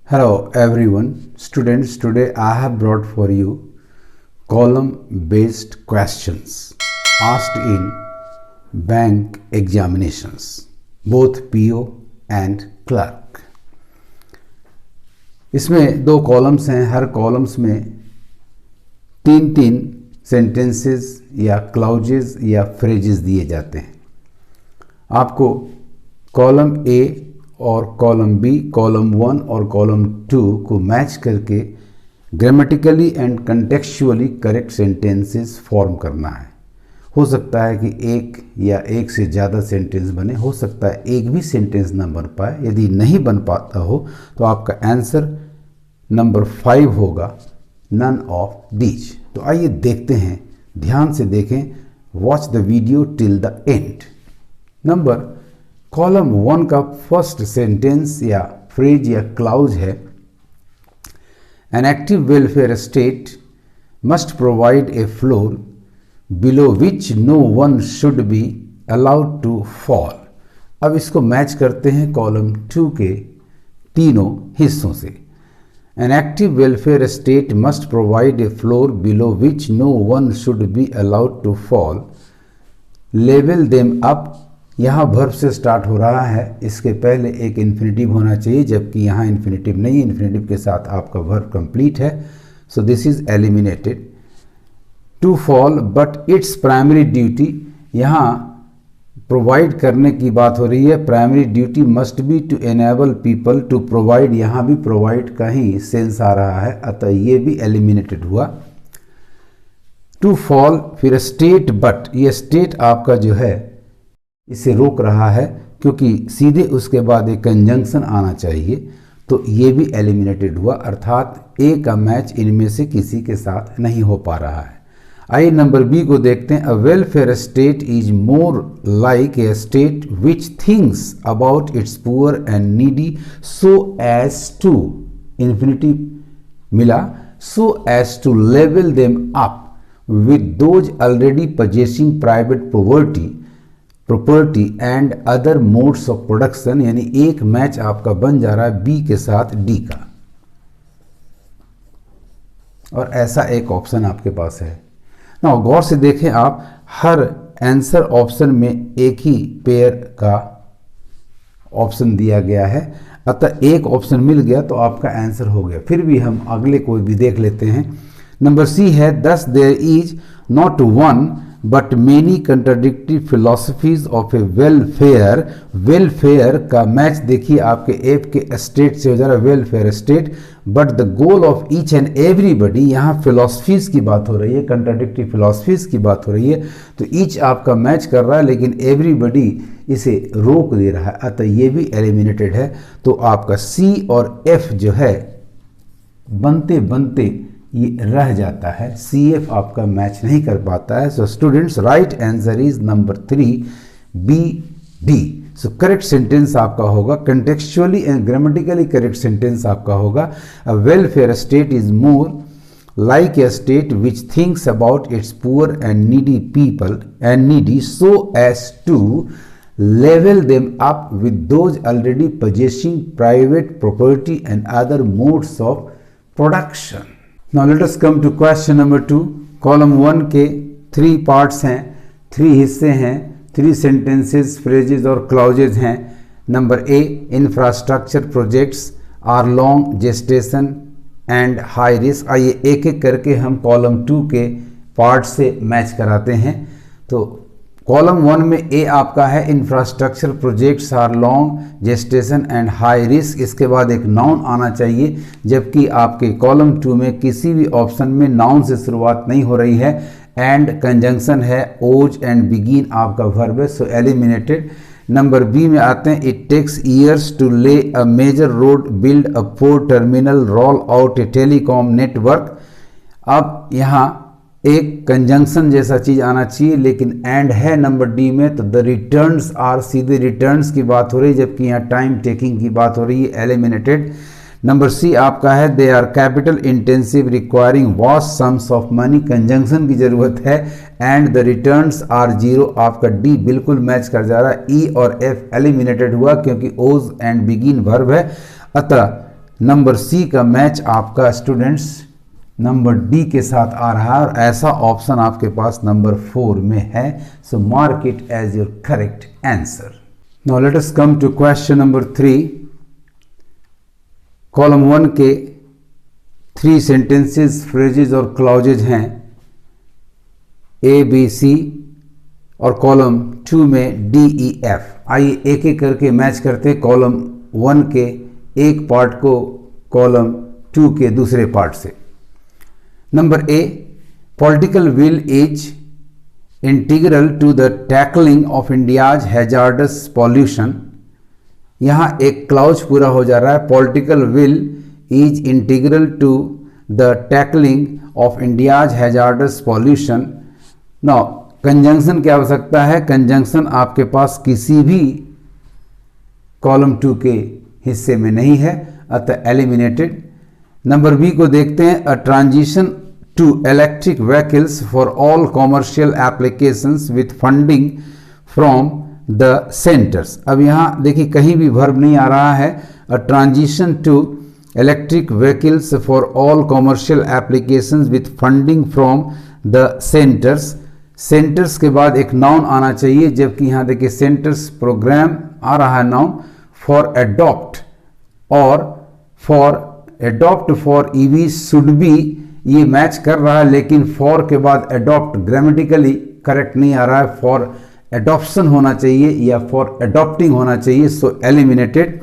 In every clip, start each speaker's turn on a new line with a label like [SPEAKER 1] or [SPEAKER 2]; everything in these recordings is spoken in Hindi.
[SPEAKER 1] Hello everyone, students. Today I have brought for you column-based questions asked in bank examinations, both PO and clerk. इसमें दो कॉलम्स हैं, हर कॉलम्स में तीन तीन सेंटेंसेस या क्लाउजेस या फ्रेजेस दिए जाते हैं। आपको कॉलम ए और कॉलम बी, कॉलम 1 और कॉलम 2 को मैच करके grammatically and contextually correct sentences form करना है। हो सकता है कि एक या एक से ज़्यादा सेंटेंस बने, हो सकता है एक भी सेंटेंस ना बन पाए। यदि नहीं बन पाता हो तो आपका आंसर नंबर 5 होगा, नन ऑफ दीज। तो आइए देखते हैं, ध्यान से देखें, watch the video till the end. Number column 1 का फर्स्ट सेंटेंस या फ्रेज या क्लाउज है, an active welfare state must provide a floor below which no one should be allowed to fall. अब इसको मैच करते हैं कॉलम 2 के तीनों हिस्सों से। An active welfare state must provide a floor below which no one should be allowed to fall, level them up. यहाँ वर्ब से स्टार्ट हो रहा है, इसके पहले एक इन्फिनेटिव होना चाहिए, जबकि यहाँ इन्फिनेटिव नहीं है, इन्फिनेटिव के साथ आपका वर्ब कंप्लीट है, so this is eliminated. To fall but it's primary duty, यहाँ प्रोवाइड करने की बात हो रही है, primary duty must be to enable people to provide, यहाँ भी प्रोवाइड का ही सेंस आ रहा है, अतः ये भी एलिमिनेटेड हुआ। टू फॉल, फिर स्टेट बट, ये स्टेट आपका जो है इसे रोक रहा है क्योंकि सीधे उसके बाद एक कंजंक्शन आना चाहिए, तो ये भी एलिमिनेटेड हुआ, अर्थात ए का मैच इनमें से किसी के साथ नहीं हो पा रहा है। आइए नंबर बी को देखते हैं। A welfare state is more like a state which thinks about its poor and needy so as to, infinitive मिला, so as to level them up with those already possessing private property and other modes of production, यानी एक मैच आपका बन जा रहा है बी के साथ डी का, और ऐसा एक ऑप्शन आपके पास है ना। गौर से देखें आप, हर आंसर ऑप्शन में एक ही पेयर का ऑप्शन दिया गया है, अतः एक ऑप्शन मिल गया तो आपका आंसर हो गया। फिर भी हम अगले कोई भी देख लेते हैं। नंबर सी है, thus there is not one but many contradictory philosophies of a welfare. Welfare का मैच देखिए आपके एफ के स्टेट से हो जा रहा है, welfare state, but the goal of each and everybody, यहाँ फिलोसफीज की बात हो रही है, कंट्राडिक्टरी फिलोसफीज की बात हो रही है, तो ईच आपका मैच कर रहा है लेकिन एवरीबडी इसे रोक दे रहा है, अतः ये भी एलिमिनेटेड है। तो आपका सी और एफ जो है बनते बनते ये रह जाता है, सी एफ आपका मैच नहीं कर पाता है। So students, right answer is number 3 B D. So correct sentence आपका होगा, contextually and grammatically correct sentence आपका होगा, a welfare state is more like a state which thinks about its poor and needy people and needy so as to level them up with those already possessing private property and other modes of production. Now let us come to question number 2. Column 1 के 3 पार्ट्स हैं, 3 हिस्से हैं, 3 सेंटेंसेस, फ्रेजेस और क्लाउजेज हैं। Number A, infrastructure projects are long gestation and high risk. आइए एक एक करके हम कॉलम 2 के पार्ट से मैच कराते हैं। तो कॉलम 1 में ए आपका है, infrastructure projects are long gestation and high risk, इसके बाद एक नाउन आना चाहिए, जबकि आपके कॉलम 2 में किसी भी ऑप्शन में नाउन से शुरुआत नहीं हो रही है, एंड कंजंक्शन है, ओज एंड बिगिन आपका वर्ब है, सो एलिमिनेटेड। नंबर बी में आते हैं, it takes years to lay a major road build a port terminal roll out a telecom network. अब यहाँ एक कंजंक्शन जैसा चीज आना चाहिए, लेकिन एंड है नंबर डी में, तो द रिटर्न्स आर, सीधे रिटर्न्स की बात हो रही है, जबकि यहाँ टाइम टेकिंग की बात हो रही है, एलिमिनेटेड। नंबर सी आपका है, they are capital intensive requiring vast sums of money, conjunction की जरूरत है, and the returns are zero, आपका डी बिल्कुल मैच कर जा रहा है। ई और एफ एलिमिनेटेड हुआ क्योंकि ओज एंड बिगिन वर्ब है, अतः नंबर सी का मैच आपका स्टूडेंट्स नंबर डी के साथ आ रहा है और ऐसा ऑप्शन आपके पास नंबर 4 में है। So mark it as your correct answer. Now let us come to question number 3। Column 1 के 3 सेंटेंसेस, फ्रेजेस और क्लॉजेज हैं ए बी सी, और कॉलम 2 में डी ई एफ। आइए एक एक करके मैच करते हैं कॉलम 1 के एक पार्ट को कॉलम 2 के दूसरे पार्ट से। Number A, political will is integral to the tackling of India's hazardous pollution. यहाँ एक क्लाउज पूरा हो जा रहा है, political will is integral to the tackling of India's hazardous pollution. Now conjunction की आवश्यकता है, कंजंक्शन आपके पास किसी भी कॉलम 2 के हिस्से में नहीं है, अतः एलिमिनेटेड। नंबर बी को देखते हैं, a transition to electric vehicles for all commercial applications with funding from the centres. अब यहाँ देखिए कहीं भी वर्ब नहीं आ रहा है। A transition to electric vehicles for all commercial applications with funding from the centres. Centres के बाद एक नाउन आना चाहिए, जबकि यहाँ देखिए सेंटर्स प्रोग्राम आ रहा है नाउन। फॉर एडॉप्ट और for adopt for EV should be, ये मैच कर रहा है, लेकिन फॉर के बाद एडॉप्ट ग्रामेटिकली करेक्ट नहीं आ रहा है, फॉर एडॉप्शन होना चाहिए या फॉर एडॉप्टिंग होना चाहिए। सो एलिमिनेटेड।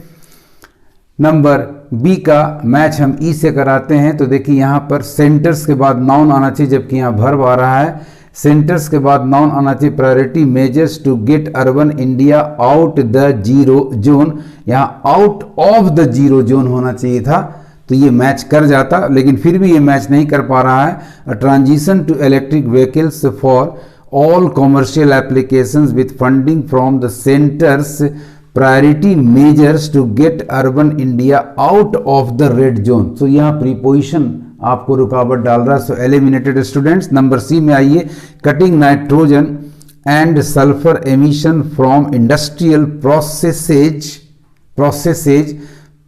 [SPEAKER 1] नंबर बी का मैच हम ई से कराते हैं, तो देखिए यहाँ पर सेंटर्स के बाद नाउन आना चाहिए, जबकि यहाँ वर्ब आ रहा है। सेंटर्स के बाद नाउन आना चाहिए, priority measures to get urban India out the zero zone, यहाँ out of the zero zone होना चाहिए था, तो ये मैच कर जाता, लेकिन फिर भी ये मैच नहीं कर पा रहा है। Transition to electric vehicles for all commercial applications with funding from the centres, priority measures to get urban India out of the red zone. So यहाँ प्रीपोजिशन आपको रुकावट डाल रहा है, so eliminated students. Number C में आइए, cutting nitrogen and sulphur emission from industrial processes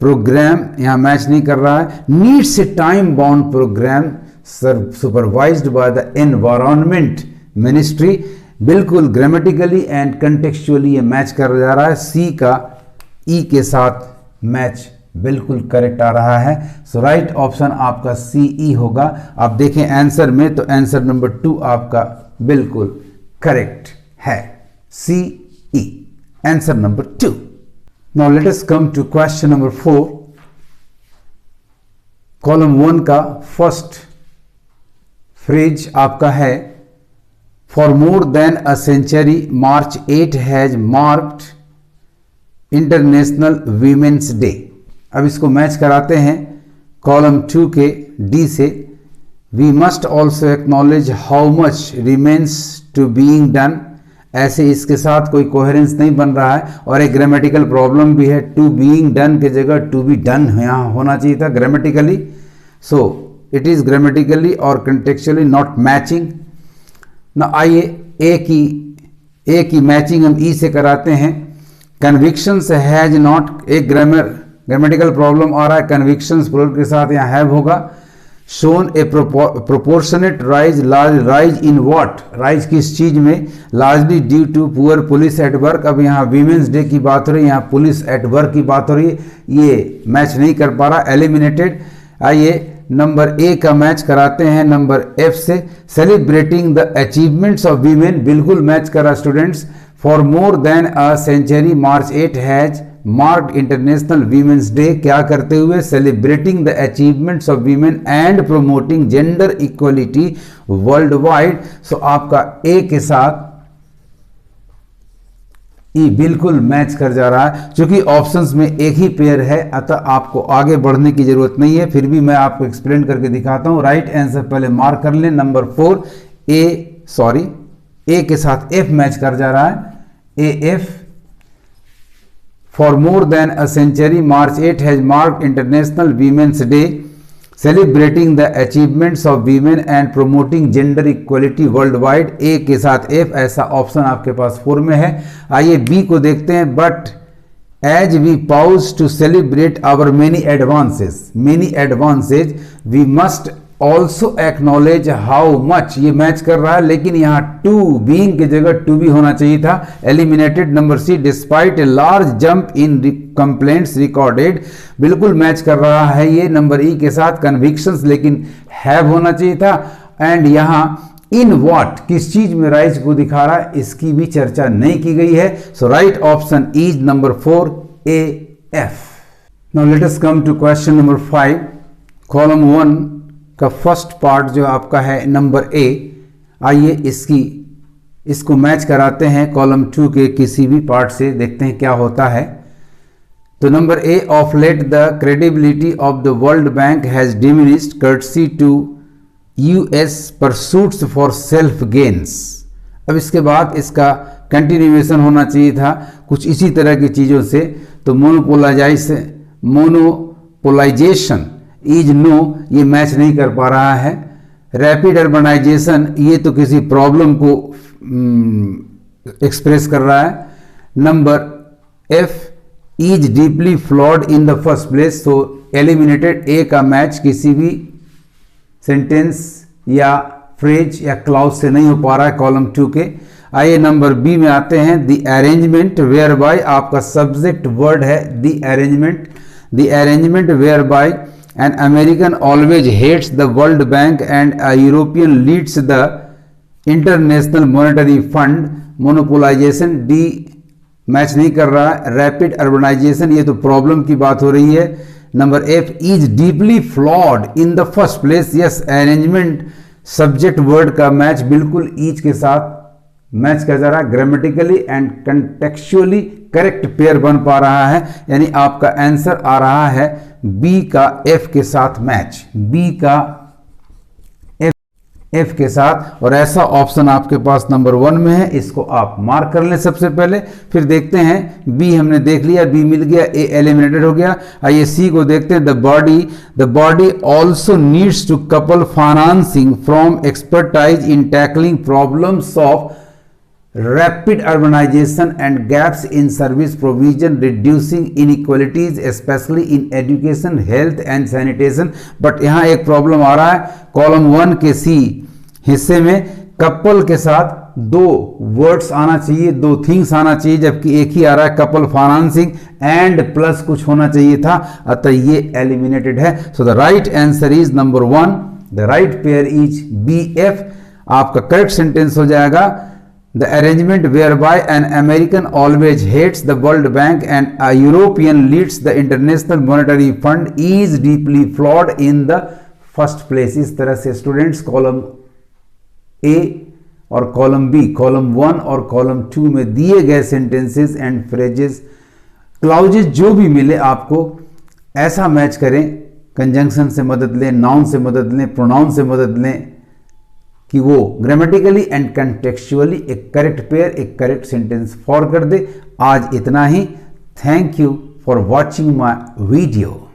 [SPEAKER 1] programme, यहाँ मैच नहीं कर रहा है। Needs a time bound programme supervised by the environment ministry. बिल्कुल ग्रामेटिकली एंड कंटेक्चुअली ये मैच कर जा रहा है। सी का ई के साथ मैच बिल्कुल करेक्ट आ रहा है। सो राइट ऑप्शन आपका सी ई होगा। आप देखें आंसर में, तो आंसर नंबर 2 आपका बिल्कुल करेक्ट है, C E, answer number 2। Now let us come to question number 4. Column 1 का फर्स्ट फ्रेज आपका है, for more than a century March 8 has marked International Women's Day. अब इसको मैच कराते हैं कॉलम 2 के डी से। We must also acknowledge how much remains to being done. ऐसे इसके साथ कोई कोहेरेंस नहीं बन रहा है और एक ग्रामेटिकल प्रॉब्लम भी है। टू बीइंग डन के जगह टू बी डन यहाँ होना चाहिए था grammatically. So it is grammatically और कंटेक्चुअली नॉट मैचिंग। ना आइए ए की मैचिंग हम ई से कराते हैं। कन्विक्शंस हैज नॉट, एक ग्रामेटिकल प्रॉब्लम आ रहा है, कन्विक्शंस प्लूरल के साथ यहाँ हैव होगा। Shown a proportionate rise, rise in what, rise किस चीज में, largely due to poor police at work. अब यहाँ वीमेंस डे की बात हो रही है, यहाँ पुलिस एट वर्क की बात हो रही है, ये मैच नहीं कर पा रहा, एलिमिनेटेड। आइए नंबर ए का मैच कराते हैं नंबर एफ से, celebrating the achievements of women, बिल्कुल मैच करा students. For more than a century March 8 has marked International Women's Day, क्या करते हुए, celebrating the achievements of women and promoting gender equality world wide. So आपका ए के साथ ई बिल्कुल मैच कर जा रहा है। क्योंकि ऑप्शंस में एक ही पेयर है, अतः आपको आगे बढ़ने की जरूरत नहीं है, फिर भी मैं आपको एक्सप्लेन करके दिखाता हूं। राइट आंसर पहले मार्क कर लें, नंबर 4 ए के साथ एफ मैच कर जा रहा है। A F, for more than a century March 8 has marked International Women's Day, celebrating the achievements of women and promoting gender equality world wide. A के साथ एफ, ऐसा ऑप्शन आपके पास 4 में है। आइए बी को देखते हैं, but as we pause to celebrate our many advances, we must also acknowledge how much, ये मैच कर रहा है लेकिन यहाँ to being की जगह to be होना चाहिए था, eliminated number C, despite a large jump in complaints recorded, बिल्कुल मैच कर रहा है ये नंबर ई के साथ, convictions लेकिन have होना चाहिए था, एंड यहाँ इन वॉट किस चीज में राइज को दिखा रहा है इसकी भी चर्चा नहीं की गई है। So right option is number 4 A F. Now let us come to question number 5। Column 1 का फर्स्ट पार्ट जो आपका है नंबर ए, आइए इसको मैच कराते हैं कॉलम 2 के किसी भी पार्ट से, देखते हैं क्या होता है। तो number A, of late the credibility of the World Bank has diminished courtesy to US pursuits for self gains। अब इसके बाद इसका कंटिन्यूएशन होना चाहिए था कुछ इसी तरह की चीज़ों से। तो मोनोपोलाइजेशन इज नो, ये मैच नहीं कर पा रहा है। रैपिड अर्बनाइजेशन, ये तो किसी प्रॉब्लम को एक्सप्रेस कर रहा है। Number F, is deeply flawed in the first place, तो एलिमिनेटेड। ए का मैच किसी भी सेंटेंस या फ्रेज या क्लाउज से नहीं हो पा रहा है कॉलम 2 के। आइए नंबर बी में आते हैं। द अरेंजमेंट वेयर बाय, आपका सब्जेक्ट वर्ड है the arrangement whereby an American always heads the World Bank and a European leads the International Monetary Fund. Monopolisation, D match नहीं कर रहा है। रैपिड अर्बनाइजेशन, ये तो प्रॉब्लम की बात हो रही है। Number F, is deeply flawed in the first place, yes. Arrangement subject word का मैच बिल्कुल ईच के साथ मैच कर जा रहा है। Grammatically and contextually correct pair बन पा रहा है, यानी आपका आंसर आ रहा है बी का एफ के साथ मैच, बी का एफ के साथ। और ऐसा ऑप्शन आपके पास नंबर 1 में है, इसको आप मार्क कर लें सबसे पहले, फिर देखते हैं। बी हमने देख लिया, बी मिल गया, ए एलिमिनेटेड हो गया। आइए सी को देखते हैं। The body also needs to couple financing from expertise in tackling problems of rapid urbanization and gaps in service provision, reducing inequalities especially in education, health and sanitation। But यहाँ एक प्रॉब्लम आ रहा है कॉलम 1 के सी हिस्से में, कपल के साथ 2 वर्ड्स आना चाहिए, 2 थिंग्स आना चाहिए, जबकि एक ही आ रहा है कपल फाइनेंसिंग एंड प्लस कुछ होना चाहिए था, अतः ये एलिमिनेटेड है। So the right answer is number 1, the right pair is B F. आपका करेक्ट सेंटेंस हो जाएगा The arrangement whereby an American always hates the World Bank and a European leads the International Monetary Fund is deeply flawed in the first place। इस तरह से स्टूडेंट्स कॉलम ए और कॉलम बी, कॉलम 1 और कॉलम 2 में दिए गए सेंटेंसेस एंड फ्रेजेस, क्लाउजेस जो भी मिले आपको ऐसा मैच करें, कंजंक्शन से मदद लें, नाउन से मदद लें, प्रोनाउन से मदद लें, कि वो ग्रामेटिकली एंड कंटेक्चुअली एक करेक्ट पेयर, एक करेक्ट सेंटेंस फॉर कर दे। आज इतना ही। Thank you for watching my video.